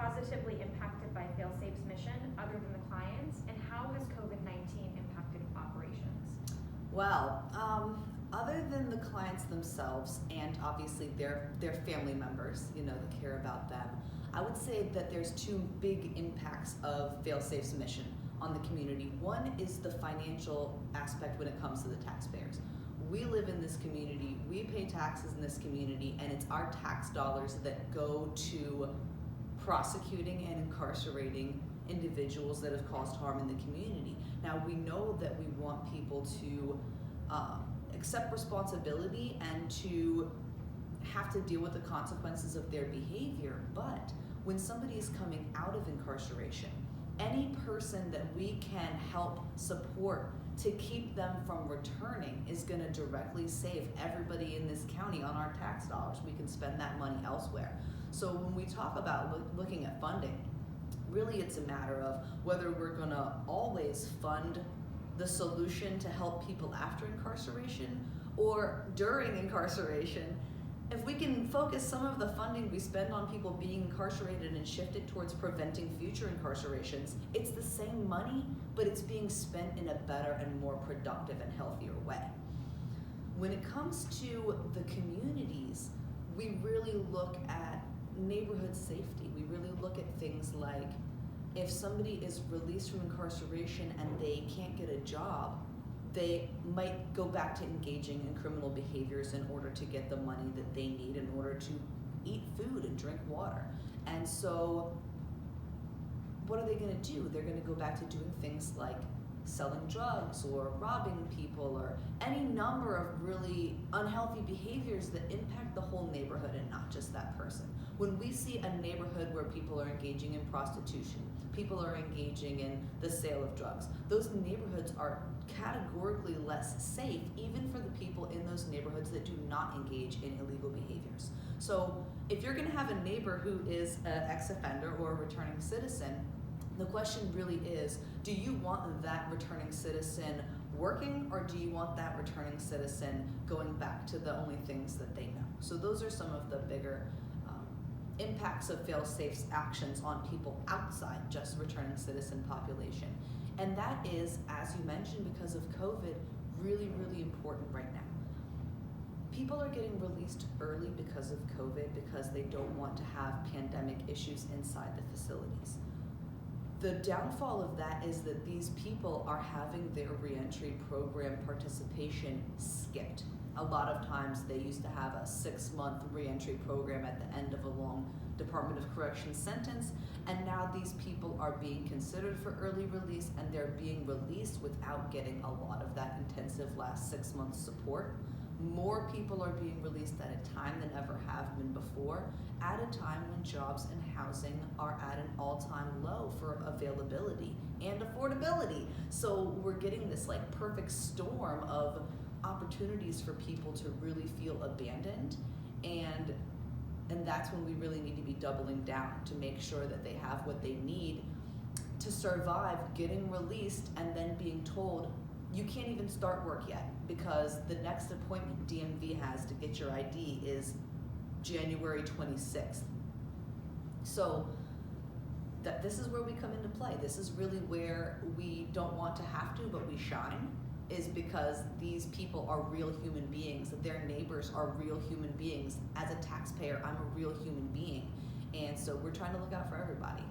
positively impacted by FAILSAFE's mission other than the clients, and how has COVID-19 impacted operations? Well, other than the clients themselves and obviously their family members, that care about them, I would say that there's two big impacts of FAILSAFE's mission on the community. One is the financial aspect when it comes to the taxpayers. We live in this community, we pay taxes in this community, and it's our tax dollars that go to prosecuting and incarcerating individuals that have caused harm in the community. Now, we know that we want people to accept responsibility and to have to deal with the consequences of their behavior, but when somebody is coming out of incarceration, any person that we can help support to keep them from returning is going to directly save everybody in this county on our tax dollars. We can spend that money elsewhere. So when we talk about looking at funding, really it's a matter of whether we're going to always fund the solution to help people after incarceration or during incarceration. If we can focus some of the funding we spend on people being incarcerated and shift it towards preventing future incarcerations, it's the same money, but it's being spent in a better and more productive and healthier way. When it comes to the communities, we really look at neighborhood safety. We really look at things like if somebody is released from incarceration and they can't get a job, they might go back to engaging in criminal behaviors in order to get the money that they need in order to eat food and drink water. And so what are they going to do? They're going to go back to doing things like selling drugs or robbing people or any number of really unhealthy behaviors that impact the whole neighborhood and not just that person. When we see a neighborhood where people are engaging in prostitution, people are engaging in the sale of drugs, those neighborhoods are categorically less safe, even for the people in those neighborhoods that do not engage in illegal behaviors. So if you're going to have a neighbor who is an ex-offender or a returning citizen, the question really is, do you want that returning citizen working, or do you want that returning citizen going back to the only things that they know? So those are some of the bigger impacts of FAILSAFE's actions on people outside just returning citizen population. And that is, as you mentioned, because of COVID, really, really important right now. People are getting released early because of COVID because they don't want to have pandemic issues inside the facilities. The downfall of that is that these people are having their reentry program participation skipped. A lot of times they used to have a 6-month reentry program at the end of a long Department of Corrections sentence, and now these people are being considered for early release and they're being released without getting a lot of that intensive last 6 months support. More people are being released at a time than ever have been before, at a time when jobs and housing are at an all-time low for availability and affordability. So we're getting this perfect storm of opportunities for people to really feel abandoned, and that's when we really need to be doubling down to make sure that they have what they need to survive getting released and then being told you can't even start work yet because the next appointment DMV has to get your ID is January 26th. So this is where we come into play. This is really where we don't want to have to, but we shine, is because these people are real human beings, their neighbors are real human beings. As a taxpayer, I'm a real human being. And so we're trying to look out for everybody.